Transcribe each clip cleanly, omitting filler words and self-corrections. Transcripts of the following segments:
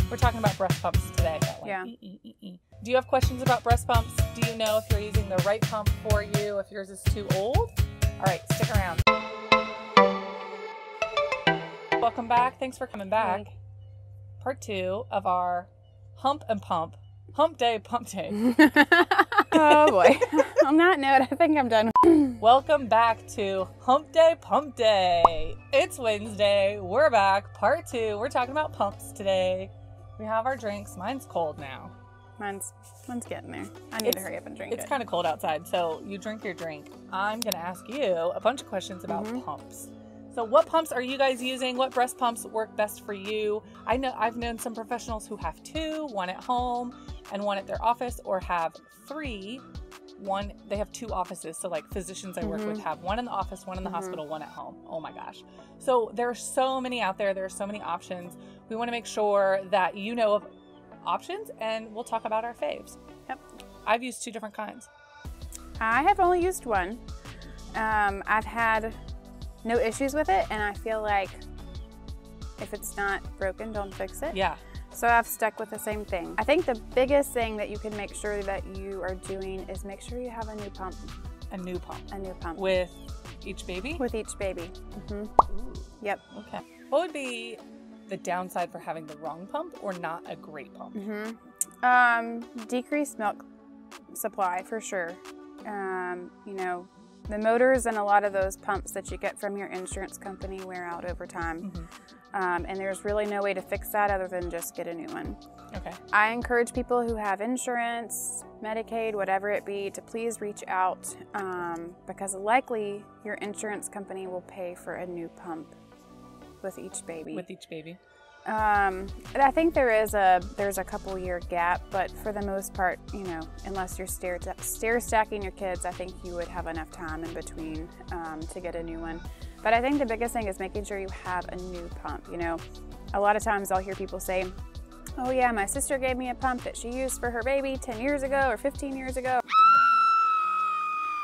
We're talking about breast pumps today. Yeah. Do you have questions about breast pumps? Do you know if you're using the right pump for you, if yours is too old? All right, stick around. Welcome back. Thanks for coming back. Hey. Part 2 of our Hump and Pump. Hump Day, Pump Day. Oh boy. On that note, I think I'm done. Welcome back to Hump Day, Pump Day. It's Wednesday. We're back. Part 2. We're talking about pumps today. We have our drinks. Mine's cold now. Mine's getting there. I need to hurry up and drink it. It's kind of cold outside, so you drink your drink. I'm going to ask you a bunch of questions about pumps. So what pumps are you guys using? What breast pumps work best for you? I've known some professionals who have 2, one at home and one at their office, or have 3. They have 2 offices. So like physicians I work with have one in the office, one in the hospital, one at home. Oh my gosh. So there are so many out there. There are so many options. We want to make sure that you know of options, and we'll talk about our faves. Yep. I've used 2 different kinds. I have only used one. I've had no issues with it, and I feel like if it's not broken, don't fix it. Yeah. So I've stuck with the same thing. I think the biggest thing that you can make sure that you are doing is make sure you have a new pump. A new pump. A new pump. With each baby? With each baby. Ooh. Yep. Okay. What would be the downside for having the wrong pump or not a great pump? Decreased milk supply for sure. You know, the motors and a lot of those pumps that you get from your insurance company wear out over time. And there's really no way to fix that other than just get a new one. Okay. I encourage people who have insurance, Medicaid, whatever it be, to please reach out because likely your insurance company will pay for a new pump with each baby. With each baby. I think there's a couple year gap, but for the most part, you know, unless you're stair stacking your kids, I think you would have enough time in between to get a new one. But I think the biggest thing is making sure you have a new pump. You know, a lot of times I'll hear people say, oh yeah, my sister gave me a pump that she used for her baby 10 years ago or 15 years ago.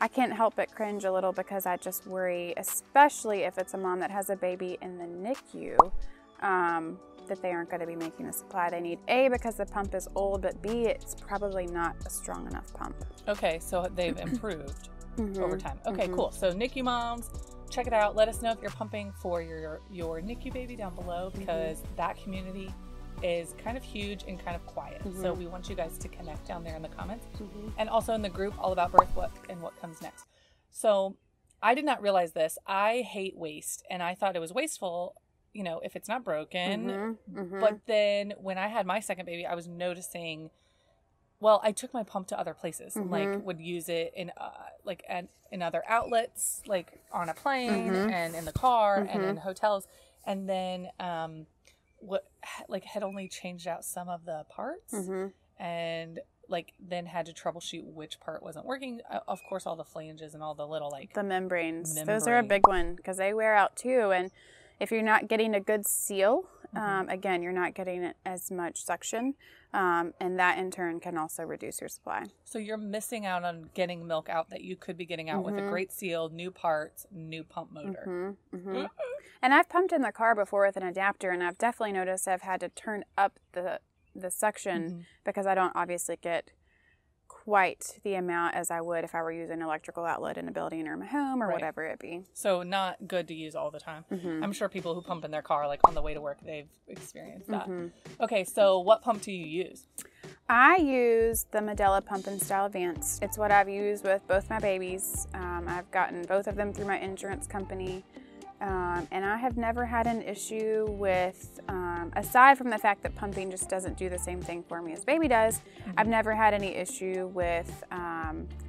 I can't help but cringe a little because I just worry, especially if it's a mom that has a baby in the NICU, that they aren't going to be making the supply they need. A, because the pump is old, but B, it's probably not a strong enough pump. Okay, so they've improved over time. Okay, cool. So NICU moms, check it out. Let us know if you're pumping for your NICU baby down below, because that community is kind of huge and kind of quiet. So we want you guys to connect down there in the comments and also in the group all about birth, what comes next. So I did not realize this. I hate waste, and I thought it was wasteful, you know, if it's not broken. But then when I had my second baby, I was noticing, well, I took my pump to other places, like would use it in in other outlets, like on a plane and in the car and in hotels. And then had only changed out some of the parts and then had to troubleshoot which part wasn't working. Of course, all the flanges and all the little the membranes. Those are a big one because they wear out too. And if you're not getting a good seal, again, you're not getting as much suction, and that in turn can also reduce your supply. So you're missing out on getting milk out that you could be getting out with a great seal, new parts, new pump motor. And I've pumped in the car before with an adapter, and I've definitely noticed I've had to turn up the suction because I don't obviously get quite the amount as I would if I were using an electrical outlet in a building or my home or whatever it be. So not good to use all the time. I'm sure people who pump in their car on the way to work, they've experienced that. Okay, so what pump do you use? I use the Medela Pump and Style Advanced. It's what I've used with both my babies. I've gotten both of them through my insurance company. And I have never had an issue with, aside from the fact that pumping just doesn't do the same thing for me as baby does, I've never had any issue with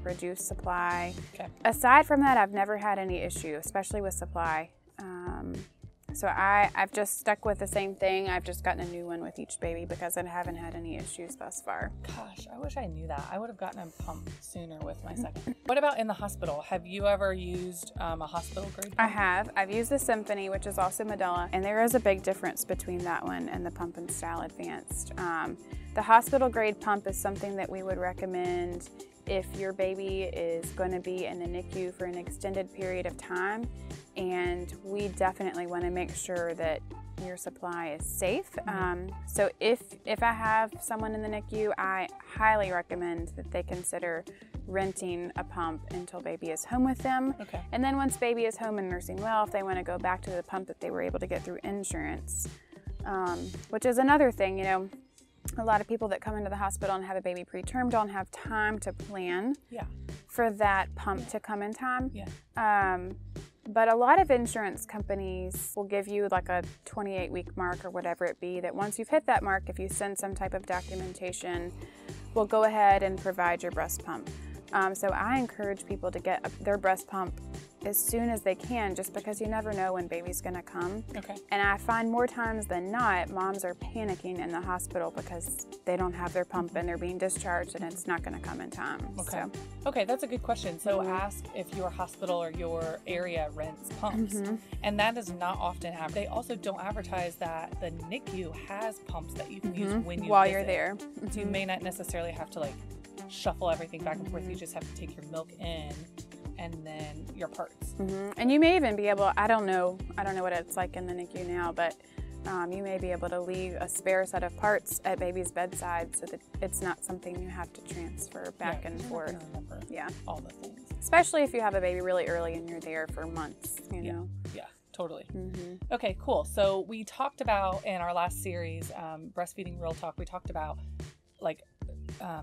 reduced supply. Okay. Aside from that, I've never had any issue, especially with supply. So I've just stuck with the same thing. I've just gotten a new one with each baby because I haven't had any issues thus far. Gosh, I wish I knew that. I would have gotten a pump sooner with my second. What about in the hospital? Have you ever used a hospital grade pump? I have. I've used the Symphony, which is also Medela, and there is a big difference between that one and the Pump and Style Advanced. The hospital grade pump is something that we would recommend if your baby is going to be in the NICU for an extended period of time, and we definitely want to make sure that your supply is safe. So if I have someone in the NICU, I highly recommend that they consider renting a pump until baby is home with them. Okay. And then once baby is home and nursing well, if they want to go back to the pump that they were able to get through insurance, which is another thing, you know, a lot of people that come into the hospital and have a baby preterm don't have time to plan for that pump to come in time. But a lot of insurance companies will give you like a 28-week mark or whatever it be, that once you've hit that mark, if you send some type of documentation, we'll go ahead and provide your breast pump. So I encourage people to get their breast pump as soon as they can, just because you never know when baby's gonna come. Okay. And I find more times than not, moms are panicking in the hospital because they don't have their pump and they're being discharged and it's not gonna come in time. Okay. So. Okay, that's a good question. So ask if your hospital or your area rents pumps. And that is not often happening. They also don't advertise that the NICU has pumps that you can use when you while visit. you're there. So you may not necessarily have to like shuffle everything back and forth. You just have to take your milk in and then your parts. And you may even be able, I don't know what it's like in the NICU now, but you may be able to leave a spare set of parts at baby's bedside so that it's not something you have to transfer back and forth. All the things. Especially if you have a baby really early and you're there for months, you know. Yeah, totally. Okay, cool. So we talked about in our last series, Breastfeeding Real Talk, we talked about like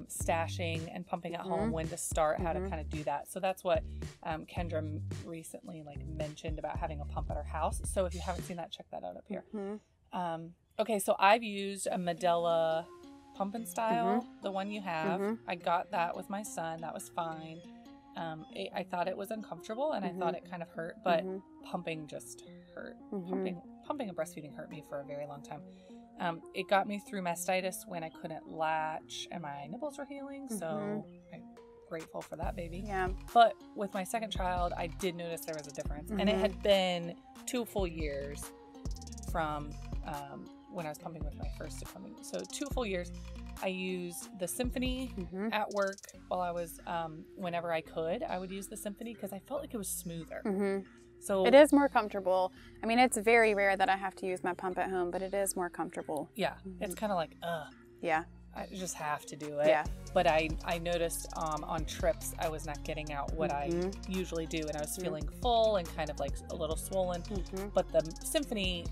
stashing and pumping at home, when to start, how to kind of do that. So that's what Kendra recently like mentioned about having a pump at her house. So if you haven't seen that, check that out up here. Okay, so I've used a Medela pump and style, the one you have. I got that with my son. That was fine. I thought it was uncomfortable and I thought it kind of hurt, but pumping just hurt. Pumping and breastfeeding hurt me for a very long time. It got me through mastitis when I couldn't latch and my nipples were healing, so I'm grateful for that, baby. But with my second child, I did notice there was a difference, and it had been 2 full years from when I was pumping with my first to pumping. So 2 full years. I used the Symphony at work while I was, whenever I could, I would use the Symphony because I felt like it was smoother. So it is more comfortable. I mean, it's very rare that I have to use my pump at home, but it is more comfortable. Yeah, it's kind of like, yeah, I just have to do it. Yeah. But I noticed on trips I was not getting out what I usually do, and I was feeling full and kind of like a little swollen. But the Symphony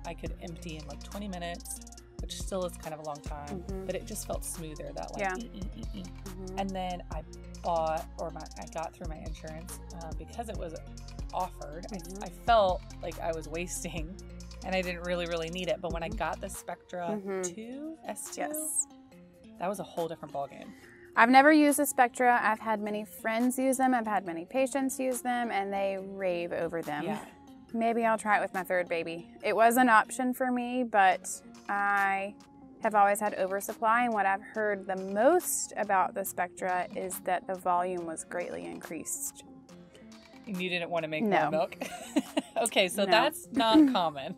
I could empty in like 20 minutes, which still is kind of a long time, but it just felt smoother, that like And then I got through my insurance because it was offered. I felt like I was wasting and I didn't really need it, but when I got the Spectra 2 S2, that was a whole different ballgame. I've never used a Spectra. I've had many friends use them. I've had many patients use them, and they rave over them. Maybe I'll try it with my third baby. It was an option for me, but I have always had oversupply, and what I've heard the most about the Spectra is that the volume was greatly increased. And you didn't want to make more milk? Okay, so that's not common.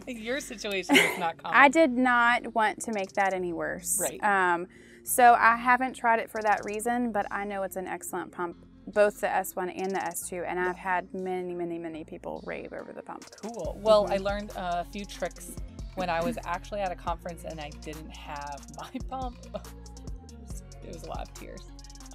Your situation is not common. I did not want to make that any worse. Right. So I haven't tried it for that reason, but I know it's an excellent pump, both the S1 and the S2, and I've had many people rave over the pump. Cool. Well, I learned a few tricks when I was actually at a conference and I didn't have my pump. It was a lot of tears.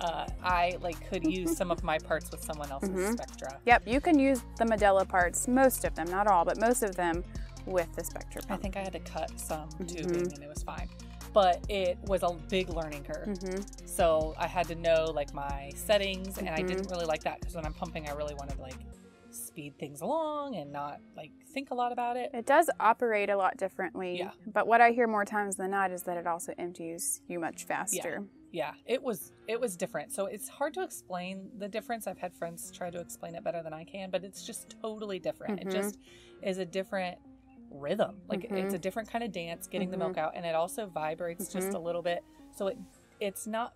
I could use some of my parts with someone else's Spectra. Yep, you can use the Medela parts, most of them, not all, but most of them with the Spectra pump. I think I had to cut some tubing and it was fine. But it was a big learning curve. So I had to know like my settings, and I didn't really like that because when I'm pumping, I really wanted to like speed things along and not like think a lot about it. It does operate a lot differently, but what I hear more times than not is that it also empties you much faster. Yeah, it was different. So it's hard to explain the difference. I've had friends try to explain it better than I can, but it's just totally different. It just is a different rhythm. Like it's a different kind of dance getting the milk out, and it also vibrates just a little bit. So it's not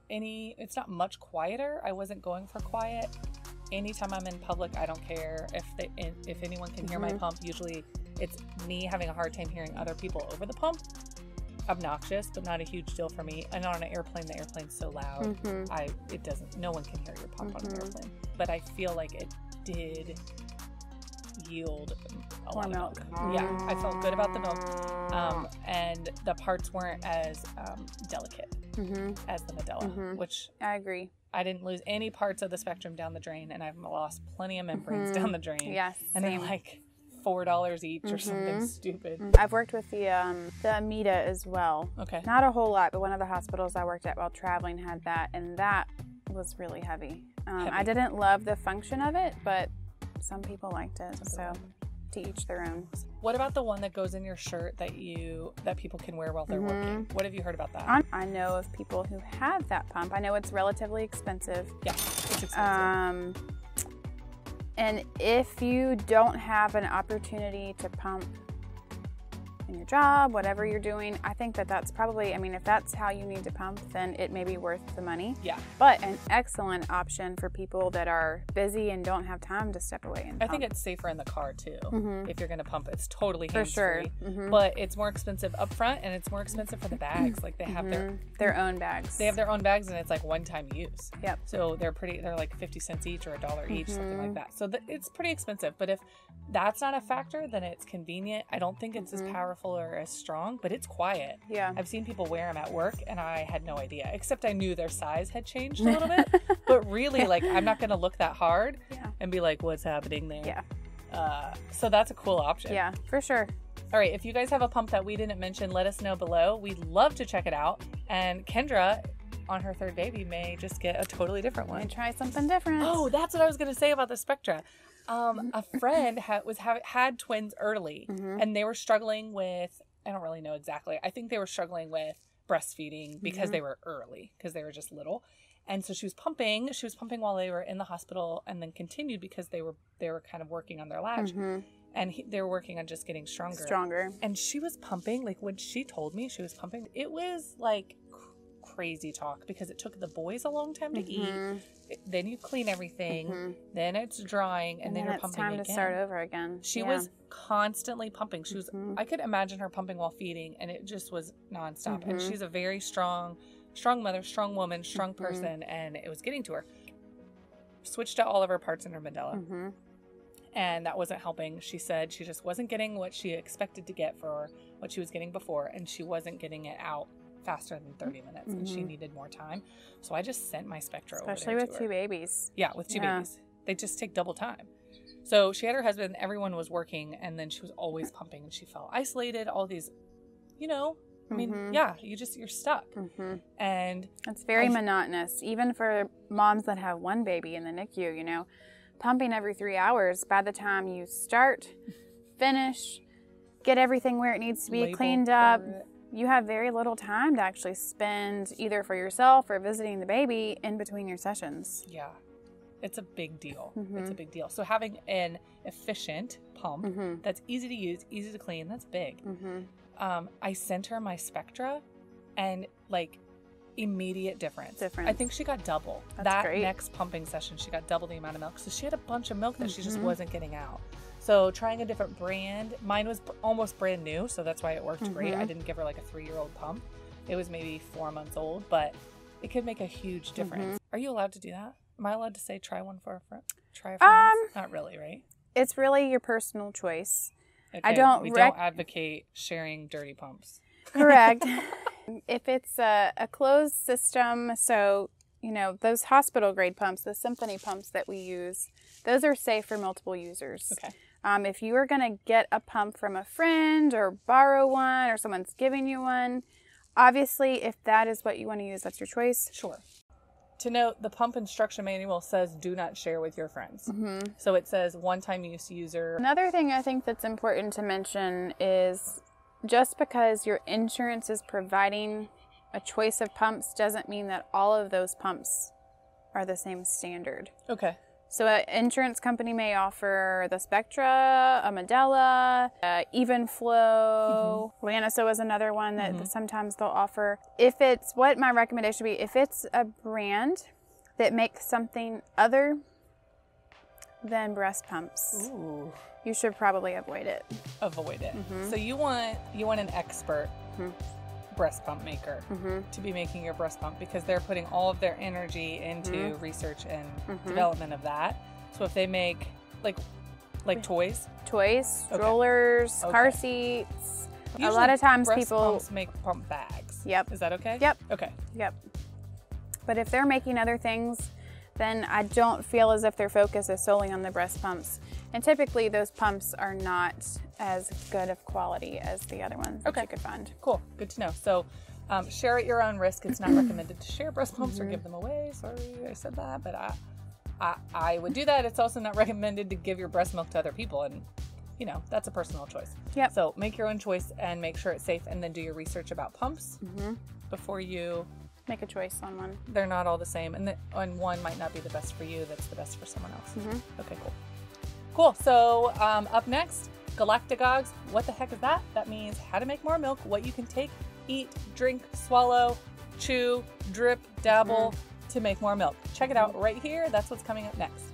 much quieter. I wasn't going for quiet. Anytime I'm in public, I don't care if anyone can hear my pump. Usually it's me having a hard time hearing other people over the pump. Obnoxious, but not a huge deal for me. And on an airplane, the airplane's so loud, no one can hear your pump on an airplane. But I feel like it did yield a lot of milk. Yeah, I felt good about the milk. And the parts weren't as delicate as the Medela, which I agree. I didn't lose any parts of the spectrum down the drain, and I've lost plenty of membranes down the drain. Yes, and they're like $4 each or something stupid. I've worked with the Amida as well. Okay. Not a whole lot, but one of the hospitals I worked at while traveling had that, and that was really heavy. I didn't love the function of it, but some people liked it, so to each their own. What about the one that goes in your shirt that people can wear while they're working? What have you heard about that? I know of people who have that pump. I know it's relatively expensive. Yeah, it's expensive. And if you don't have an opportunity to pump in your job, whatever you're doing, I think that that's probably, I mean, if that's how you need to pump, then it may be worth the money. Yeah. But an excellent option for people that are busy and don't have time to step away and pump. I think it's safer in the car too. If you're going to pump, it's totally For hands-free. sure. But it's more expensive up front, and it's more expensive for the bags. Like they have their own bags. They have their own bags, and it's like one-time use. Yep. So they're like 50 cents each or $1 each, something like that. So it's pretty expensive. But if that's not a factor, then it's convenient. I don't think it's as powerful or as strong, but it's quiet. Yeah. I've seen people wear them at work, and I had no idea, except I knew their size had changed a little bit. But really, like, I'm not going to look that hard and be like, what's happening there? Yeah. So that's a cool option. Yeah, for sure. All right, if you guys have a pump that we didn't mention, let us know below. We'd love to check it out. And Kendra, on her third baby, may just get a totally different one. And try something different. Oh, that's what I was going to say about the Spectra. A friend had twins early, and they were struggling with, I don't really know exactly. I think they were struggling with breastfeeding because they were early, because they were just little. And so she was pumping while they were in the hospital, and then continued because they were kind of working on their latch. And they were working on just getting stronger. And she was pumping, like when she told me she was pumping, it was like crazy talk, because it took the boys a long time to eat. Then you clean everything. Then it's drying, and then you're pumping again. It's time to start over again. She was constantly pumping. She was. I could imagine her pumping while feeding, and it just was nonstop. And she's a very strong mother, strong woman, strong person, and it was getting to her. Switched out all of her parts in her Medela. And that wasn't helping. She said she just wasn't getting what she expected to get for what she was getting before, and she wasn't getting it out faster than 30 minutes, and she needed more time. So I just sent my Spectra over there to her. Especially with two babies. Yeah, with two babies. They just take double time. So she had her husband, everyone was working, and then she was always pumping, and she felt isolated, all these, I mean, you're stuck. And it's very monotonous, even for moms that have one baby in the NICU, pumping every 3 hours. By the time you start, finish, get everything where it needs to be cleaned up, you have very little time to actually spend either for yourself or visiting the baby in between your sessions. Yeah, it's a big deal. It's a big deal. So having an efficient pump that's easy to use, easy to clean, that's big. I sent her my Spectra, and like immediate difference. I think she got double. That great. Next pumping session, she got double the amount of milk. So she had a bunch of milk that she just wasn't getting out. So trying a different brand. Mine was almost brand new, so that's why it worked great. I didn't give her like a 3-year-old pump. It was maybe 4 months old, but it could make a huge difference. Are you allowed to do that? Am I allowed to say try one for a friend? Try a friend? Not really, right? It's really your personal choice. Okay, we don't advocate sharing dirty pumps. Correct. If it's a closed system, so those hospital grade pumps, the Symphony pumps that we use, those are safe for multiple users. Okay. If you are going to get a pump from a friend or borrow one, or someone's giving you one, obviously if that is what you want to use, that's your choice. Sure. To note, the pump instruction manual says do not share with your friends. So it says one-time use user. Another thing I think that's important to mention is just because your insurance is providing a choice of pumps doesn't mean that all of those pumps are the same standard. Okay. So an insurance company may offer the Spectra, a Medela, Even Flow. Lanaso is another one that sometimes they'll offer. What my recommendation would be, if it's a brand that makes something other than breast pumps, you should probably avoid it. So you want an expert breast pump maker to be making your breast pump, because they're putting all of their energy into research and development of that. So if they make, like, Like toys? Toys, strollers, car seats. Usually a lot of times breast people pumps make pump bags. Yep. Is that okay? Yep. Okay. Yep. But if they're making other things, then I don't feel as if their focus is solely on the breast pumps. And typically those pumps are not as good of quality as the other ones that you could find. Cool. Good to know. So share at your own risk. It's not recommended to share breast pumps or give them away. Sorry, I said that, but I would do that. It's also not recommended to give your breast milk to other people, and you know, that's a personal choice. Yep. So make your own choice and make sure it's safe, and then do your research about pumps before you make a choice on one. They're not all the same, and one might not be the best for you. That's the best for someone else. Okay, cool. Cool. So up next, galactagogues. What the heck is that? That means how to make more milk, what you can take, eat, drink, swallow, chew, drip, dabble to make more milk. Check it out right here. That's what's coming up next.